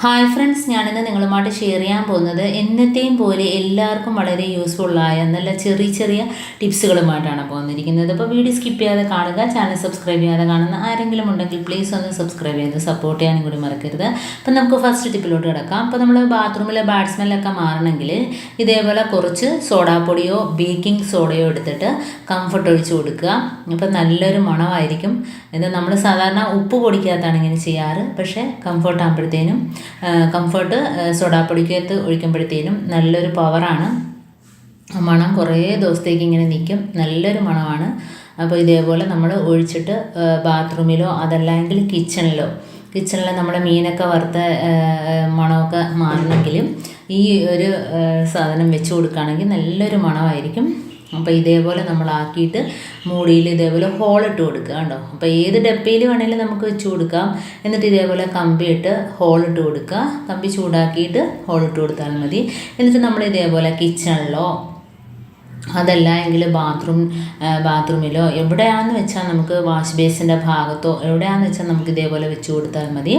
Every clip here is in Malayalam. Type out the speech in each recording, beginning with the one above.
ഹായ് ഫ്രണ്ട്സ്, ഞാനിന്ന് നിങ്ങളുമായിട്ട് ഷെയർ ചെയ്യാൻ പോകുന്നത് എന്നത്തെയും പോലെ എല്ലാവർക്കും വളരെ യൂസ്ഫുള്ളായ നല്ല ചെറിയ ചെറിയ ടിപ്സുകളുമായിട്ടാണ് പോന്നിരിക്കുന്നത്. അപ്പോൾ വീഡിയോ സ്കിപ്പ് ചെയ്യാതെ കാണുക. ചാനൽ സബ്സ്ക്രൈബ് ചെയ്യാതെ കാണുന്ന ആരെങ്കിലും ഉണ്ടെങ്കിൽ പ്ലീസ് ഒന്ന് സബ്സ്ക്രൈബ് ചെയ്ത് സപ്പോർട്ട് ചെയ്യാനും കൂടി മറക്കരുത്. അപ്പം നമുക്ക് ഫസ്റ്റ് ടിപ്പിലോട്ട് കിടക്കാം. അപ്പോൾ നമ്മൾ ബാത്റൂമിലെ ബാഡ് സ്മെല്ലൊക്കെ മാറണമെങ്കിൽ ഇതേപോലെ കുറച്ച് സോഡാപ്പൊടിയോ ബേക്കിംഗ് സോഡയോ എടുത്തിട്ട് കംഫർട്ട് ഒഴിച്ച് കൊടുക്കുക. അപ്പം നല്ലൊരു മണമായിരിക്കും. ഇത് നമ്മൾ സാധാരണ ഉപ്പ് പൊടിക്കകത്താണ് ഇങ്ങനെ ചെയ്യാറ്. പക്ഷേ കംഫർട്ട് ആകുമ്പോഴത്തേനും കംഫർട്ട് സോഡാപ്പൊടിക്കകത്ത് ഒഴിക്കുമ്പോഴത്തേനും നല്ലൊരു പവറാണ്. മണം കുറേ ദിവസത്തേക്ക് ഇങ്ങനെ നിൽക്കും. നല്ലൊരു മണമാണ്. അപ്പോൾ ഇതേപോലെ നമ്മൾ ഒഴിച്ചിട്ട് ബാത്റൂമിലോ അതല്ലെങ്കിൽ കിച്ചണിൽ നമ്മുടെ മീനൊക്കെ വറുത്ത മണമൊക്കെ മാറണമെങ്കിലും ഈ ഒരു സാധനം വെച്ച് കൊടുക്കുകയാണെങ്കിൽ നല്ലൊരു മണമായിരിക്കും. അപ്പോൾ ഇതേപോലെ നമ്മളാക്കിയിട്ട് മൂടിയിൽ ഇതേപോലെ ഹോളിട്ട് കൊടുക്കുക കേട്ടോ. അപ്പോൾ ഏത് ഡപ്പയിൽ വേണമെങ്കിലും നമുക്ക് വെച്ച് കൊടുക്കാം. എന്നിട്ട് ഇതേപോലെ കമ്പിയിട്ട് ഹോളിട്ട് കൊടുക്കുക. കമ്പി ചൂടാക്കിയിട്ട് ഹോളിട്ട് കൊടുത്താൽ മതി. എന്നിട്ട് നമ്മൾ ഇതേപോലെ കിച്ചണിലോ അതല്ല എങ്കിൽ ബാത്റൂമിലോ എവിടെയാണെന്ന് വെച്ചാൽ നമുക്ക് വാഷ് ബേസിൻ്റെ ഭാഗത്തോ എവിടെയാണെന്ന് വെച്ചാൽ നമുക്ക് ഇതേപോലെ വെച്ച് കൊടുത്താൽ മതി.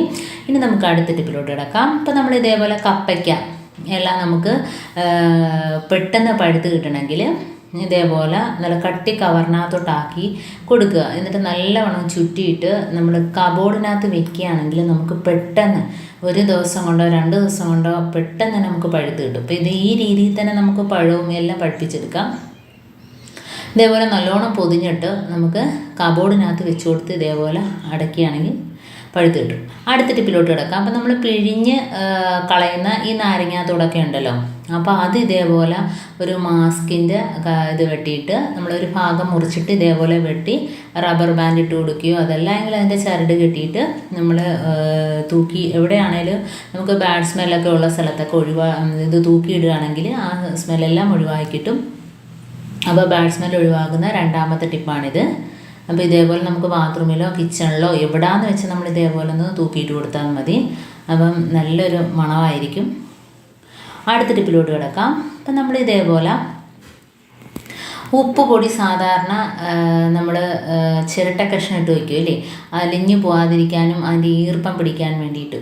ഇനി നമുക്ക് അടുത്ത ടിപ്പിലോട്ട് കിടക്കാം. അപ്പോൾ നമ്മൾ ഇതേപോലെ കപ്പയ്ക്ക എല്ലാം നമുക്ക് പെട്ടെന്ന് പഴുത്ത് കിട്ടണമെങ്കിൽ ഇതേപോലെ നല്ല കട്ടി കവറിനകത്തോട്ടാക്കി കൊടുക്കുക. എന്നിട്ട് നല്ലവണ്ണം ചുറ്റിയിട്ട് നമ്മൾ കബോർഡിനകത്ത് വെക്കുകയാണെങ്കിൽ നമുക്ക് പെട്ടെന്ന് ഒരു ദിവസം കൊണ്ടോ 2 ദിവസം കൊണ്ടോ പെട്ടെന്ന് നമുക്ക് പഴുത്ത് കിട്ടും. അപ്പോൾ ഈ രീതിയിൽ തന്നെ നമുക്ക് പഴവും എല്ലാം പഴുപ്പിച്ചെടുക്കാം. ഇതേപോലെ നല്ലോണം പൊതിഞ്ഞിട്ട് നമുക്ക് കബോർഡിനകത്ത് വെച്ച് കൊടുത്ത് ഇതേപോലെ അടയ്ക്കുകയാണെങ്കിൽ പഴുത്ത് കിട്ടും. അടുത്ത ടിപ്പിലോട്ട് കിടക്കാം. അപ്പോൾ നമ്മൾ പിഴിഞ്ഞ് കളയുന്ന ഈ നാരങ്ങാത്തോടൊക്കെ ഉണ്ടല്ലോ, അപ്പോൾ അത് ഇതേപോലെ ഒരു മാസ്കിൻ്റെ ഇത് വെട്ടിയിട്ട് നമ്മളൊരു ഭാഗം മുറിച്ചിട്ട് ഇതേപോലെ വെട്ടി റബ്ബർ ബാൻഡ് ഇട്ട് കൊടുക്കുകയോ അതല്ലെങ്കിൽ അതിൻ്റെ ചരട് കെട്ടിയിട്ട് നമ്മൾ തൂക്കി എവിടെയാണേലും നമുക്ക് ബാഡ് സ്മെല്ലൊക്കെ ഉള്ള സ്ഥലത്തൊക്കെ ഇത് തൂക്കിയിടുകയാണെങ്കിൽ ആ സ്മെല്ലെല്ലാം ഒഴിവാക്കി കിട്ടും. അപ്പോൾ ബാഡ് സ്മെൽ ഒഴിവാക്കുന്ന രണ്ടാമത്തെ ടിപ്പാണിത്. അപ്പോൾ ഇതേപോലെ നമുക്ക് ബാത്റൂമിലോ കിച്ചണിലോ എവിടെയാണെന്ന് വെച്ചാൽ നമ്മൾ ഇതേപോലെ ഒന്ന് തൂക്കിയിട്ട് കൊടുത്താൽ മതി. അപ്പം നല്ലൊരു മണമായിരിക്കും. അടുത്ത ടിപ്പിലോട്ട് കിടക്കാം. അപ്പം നമ്മൾ ഇതേപോലെ ഉപ്പ് പൊടി സാധാരണ നമ്മൾ ചിരട്ട കഷ്ണം ഇട്ട് വയ്ക്കും അല്ലേ, അലിഞ്ഞു പോകാതിരിക്കാനും അതിൻ്റെ ഈർപ്പം പിടിക്കാൻ വേണ്ടിയിട്ട്.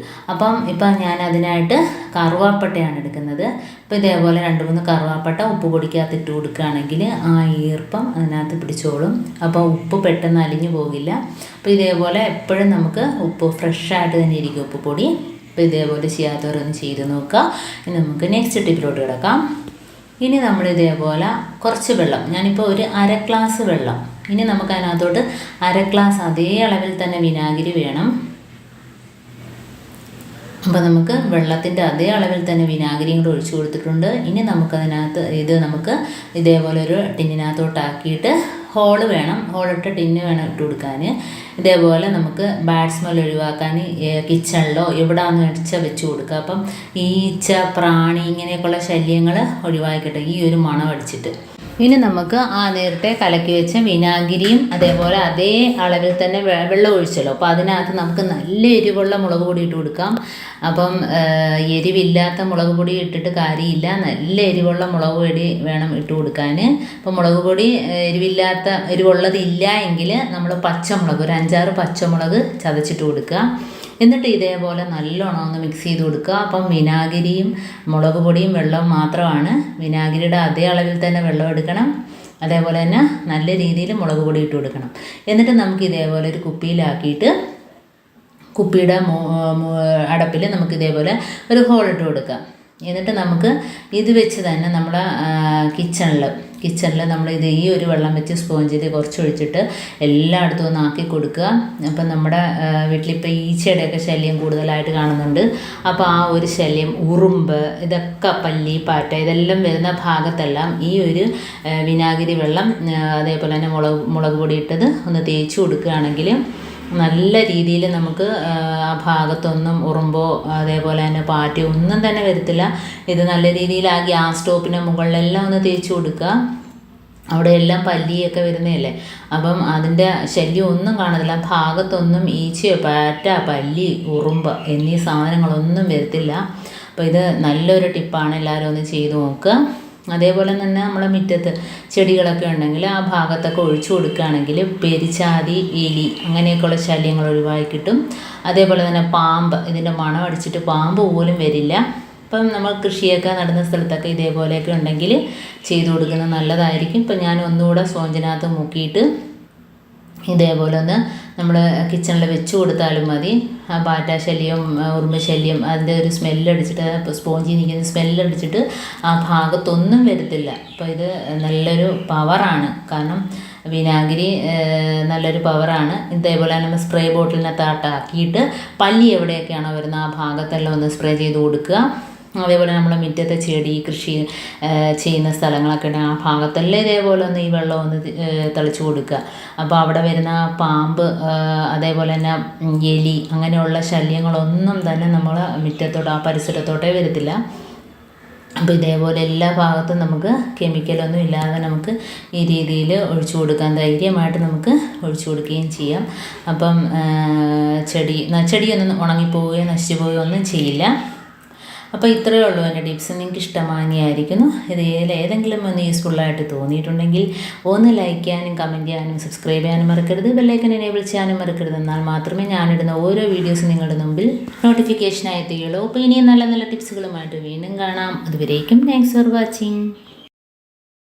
ഇപ്പം ഞാൻ അതിനായിട്ട് കറുവാപ്പട്ടയാണ് എടുക്കുന്നത്. അപ്പോൾ ഇതേപോലെ 2-3 കറുവാപ്പട്ട ഉപ്പ് പൊടിക്കകത്ത് ഇട്ട് കൊടുക്കുകയാണെങ്കിൽ ആ ഈർപ്പം അതിനകത്ത് പിടിച്ചോളും. അപ്പോൾ ഉപ്പ് പെട്ടെന്ന് അലിഞ്ഞു പോകില്ല. അപ്പോൾ ഇതേപോലെ എപ്പോഴും നമുക്ക് ഉപ്പ് ഫ്രഷായിട്ട് തന്നെ ഇരിക്കും ഉപ്പ് പൊടി. അപ്പോൾ ഇതേപോലെ ചെയ്യാത്തവരൊന്ന് ചെയ്ത് നോക്കുക. ഇനി നമുക്ക് നെക്സ്റ്റ് ടിപ്പിലോട്ട് കിടക്കാം. ഇനി നമ്മൾ ഇതേപോലെ കുറച്ച് വെള്ളം, ഞാനിപ്പോൾ ഒരു 1/2 ഗ്ലാസ് വെള്ളം, ഇനി നമുക്ക് അതിനകത്തോട്ട് 1/2 ഗ്ലാസ് അതേ അളവിൽ തന്നെ വിനാഗിരി വേണം. അപ്പോൾ നമുക്ക് വെള്ളത്തിൻ്റെ അതേ അളവിൽ തന്നെ വിനാഗിരിയും കൂടെ ഒഴിച്ചു കൊടുത്തിട്ടുണ്ട്. ഇനി നമുക്കതിനകത്ത് നമുക്ക് ഇതേപോലെ ഒരു ടിന്നിനകത്തോട്ടാക്കിയിട്ട് ഹോളിട്ട ടിന്ന് വേണം ഇട്ട് കൊടുക്കാൻ. ഇതേപോലെ നമുക്ക് ബാഡ് സ്മെൽ ഒഴിവാക്കാൻ കിച്ചണിലോ എവിടെയാണെന്ന് വെച്ചാൽ വെച്ച് കൊടുക്കുക. അപ്പം ഈച്ച, പ്രാണി ഇങ്ങനെയൊക്കെയുള്ള ശല്യങ്ങൾ ഒഴിവാക്കിയിട്ട് ഈ ഒരു മണം അടിച്ചിട്ട് ഇനി നമുക്ക് ആ നേരത്തെ കലക്കി വെച്ച വിനാഗിരിയും അതേപോലെ അതേ അളവിൽ തന്നെ വെള്ളം ഒഴിച്ചല്ലോ. അപ്പോൾ അതിനകത്ത് നമുക്ക് നല്ല എരിവുള്ള മുളക് പൊടി ഇട്ട് കൊടുക്കാം. അപ്പം എരിവില്ലാത്ത മുളക് പൊടി ഇട്ടിട്ട് കാര്യമില്ല, നല്ല എരിവുള്ള മുളക് പൊടി വേണം ഇട്ട് കൊടുക്കാൻ. അപ്പോൾ മുളക് പൊടി എരിവുള്ളതില്ല എങ്കിൽ നമ്മൾ പച്ചമുളക് ഒരു 5-6 പച്ചമുളക് ചതച്ചിട്ട് കൊടുക്കുക. എന്നിട്ട് ഇതേപോലെ നല്ലോണം ഒന്ന് മിക്സ് ചെയ്ത് കൊടുക്കുക. അപ്പം വിനാഗിരിയും മുളക് പൊടിയും വെള്ളവും മാത്രമാണ്. വിനാഗിരിയുടെ അതേ അളവിൽ തന്നെ വെള്ളം എടുക്കണം. അതേപോലെ തന്നെ നല്ല രീതിയിൽ മുളക് പൊടി ഇട്ട് കൊടുക്കണം. എന്നിട്ട് നമുക്ക് ഇതേപോലെ ഒരു കുപ്പിയിലാക്കിയിട്ട് കുപ്പിയുടെ അടപ്പിൽ നമുക്ക് ഇതേപോലെ ഒരു ഹോളിട്ട് കൊടുക്കാം. എന്നിട്ട് നമുക്ക് ഇത് വെച്ച് തന്നെ നമ്മുടെ കിച്ചണിൽ നമ്മൾ ഈ ഒരു വെള്ളം വെച്ച് സ്പോഞ്ചിൽ കുറച്ച് ഒഴിച്ചിട്ട് എല്ലായിടത്തും ഒന്ന് ആക്കി കൊടുക്കുക. അപ്പം നമ്മുടെ വീട്ടിലിപ്പോൾ ഈച്ചയുടെയൊക്കെ ശല്യം കൂടുതലായിട്ട് കാണുന്നുണ്ട്. അപ്പോൾ ആ ഒരു ശല്യം, ഉറുമ്പ്, ഇതൊക്കെ പല്ലി, പാറ്റ ഇതെല്ലാം വരുന്ന ഭാഗത്തെല്ലാം ഈ ഒരു വിനാഗിരി വെള്ളം അതേപോലെ തന്നെ മുളക് പൊടി ഇട്ടത് ഒന്ന് തേച്ച് കൊടുക്കുകയാണെങ്കിൽ നല്ല രീതിയിൽ നമുക്ക് ആ ഭാഗത്തൊന്നും ഉറുമ്പോ അതേപോലെ തന്നെ പാറ്റയോ ഒന്നും തന്നെ വരത്തില്ല. ഇത് നല്ല രീതിയിൽ ആ ഗ്യാസ് സ്റ്റോപ്പിൻ്റെ മുകളിലെല്ലാം ഒന്ന് തേച്ച് കൊടുക്കുക. അവിടെയെല്ലാം പല്ലിയൊക്കെ വരുന്നതല്ലേ, അപ്പം അതിൻ്റെ ശല്യം ഒന്നും കാണത്തില്ല. ആ ഭാഗത്തൊന്നും ഈച്ചയോ പാറ്റ, പല്ലി, ഉറുമ്പ് എന്നീ സാധനങ്ങളൊന്നും വരത്തില്ല. അപ്പോൾ ഇത് നല്ലൊരു ടിപ്പാണ്. എല്ലാവരും ഒന്ന് ചെയ്ത് നോക്കുക. അതേപോലെ തന്നെ നമ്മളെ മുറ്റത്ത് ചെടികളൊക്കെ ഉണ്ടെങ്കിൽ ആ ഭാഗത്തൊക്കെ ഒഴിച്ചു കൊടുക്കുകയാണെങ്കിൽ പെരിച്ചാതി, എലി അങ്ങനെയൊക്കെയുള്ള ശല്യങ്ങൾ ഒഴിവായി കിട്ടും. അതേപോലെ തന്നെ പാമ്പ്, ഇതിൻ്റെ മണം അടിച്ചിട്ട് പാമ്പ് പോലും വരില്ല. ഇപ്പം നമ്മൾ കൃഷിയൊക്കെ നടുന്ന സ്ഥലത്തൊക്കെ ഇതേപോലെയൊക്കെ ഉണ്ടെങ്കിൽ ചെയ്തു കൊടുക്കുന്നത് നല്ലതായിരിക്കും. ഇപ്പം ഞാൻ ഒന്നുകൂടെ സ്പോഞ്ചിനകത്ത് മുക്കിയിട്ട് ഇതേപോലെ ഒന്ന് നമ്മൾ കിച്ചണിൽ വെച്ച് കൊടുത്താലും മതി. ആ പാറ്റ ശല്യം, ഉറുമ്പ് ശല്യം, അതിൻ്റെ ഒരു സ്മെല്ലടിച്ചിട്ട്, സ്പോഞ്ചിൽ നിൽക്കുന്ന സ്മെല്ലടിച്ചിട്ട് ആ ഭാഗത്തൊന്നും വരത്തില്ല. അപ്പോൾ ഇത് നല്ലൊരു പവറാണ്. കാരണം വിനാഗിരി നല്ലൊരു പവറാണ്. ഇതേപോലെ നമ്മൾ സ്പ്രേ ബോട്ടിലിനകത്താക്കിയിട്ട് പല്ലി എവിടെയൊക്കെയാണോ വരുന്നത് ആ ഭാഗത്തെല്ലാം ഒന്ന് സ്പ്രേ ചെയ്ത് കൊടുക്കുക. അതേപോലെ നമ്മൾ മുറ്റത്തെ ചെടി കൃഷി ചെയ്യുന്ന സ്ഥലങ്ങളൊക്കെ ഉണ്ടെങ്കിൽ ആ ഭാഗത്തെല്ലാം ഇതേപോലെ ഒന്ന് ഈ വെള്ളം ഒന്ന് തളിച്ചു കൊടുക്കുക. അപ്പോൾ അവിടെ വരുന്ന പാമ്പ്, അതേപോലെ തന്നെ എലി അങ്ങനെയുള്ള ശല്യങ്ങളൊന്നും തന്നെ നമ്മൾ മുറ്റത്തോട്ട്, ആ പരിസരത്തോട്ടേ വരത്തില്ല. അപ്പോൾ ഇതേപോലെ എല്ലാ ഭാഗത്തും നമുക്ക് കെമിക്കലൊന്നും ഇല്ലാതെ നമുക്ക് ഈ രീതിയിൽ ഒഴിച്ചു കൊടുക്കാൻ, ധൈര്യമായിട്ട് നമുക്ക് ഒഴിച്ചു കൊടുക്കുകയും ചെയ്യാം. അപ്പം ചെടിയൊന്നും ഉണങ്ങിപ്പോവുകയോ നശിച്ചു പോവുകയോ ഒന്നും ചെയ്യില്ല. അപ്പോൾ ഇത്രയേ ഉള്ളൂ എൻ്റെ ടിപ്സ്. നിങ്ങൾക്ക് ഇഷ്ടമായിരിക്കുന്നു. ഇത് ഏതെങ്കിലും ഒന്ന് യൂസ്ഫുള്ളായിട്ട് തോന്നിയിട്ടുണ്ടെങ്കിൽ ഒന്ന് ലൈക്ക് ചെയ്യാനും കമൻറ്റ് ചെയ്യാനും സബ്സ്ക്രൈബ് ചെയ്യാനും മറക്കരുത്. ബെല്ലൈക്കൻ എനേബിൾ ചെയ്യാനും മറക്കരുത്. എന്നാൽ മാത്രമേ ഞാനിടുന്ന ഓരോ വീഡിയോസും നിങ്ങളുടെ മുമ്പിൽ നോട്ടിഫിക്കേഷനായി എത്തുകയുള്ളൂ. അപ്പോൾ ഇനിയും നല്ല നല്ല ടിപ്സുകളുമായിട്ട് വീണ്ടും കാണാം. അതുവരേക്കും താങ്ക്സ് ഫോർ വാച്ചിങ്.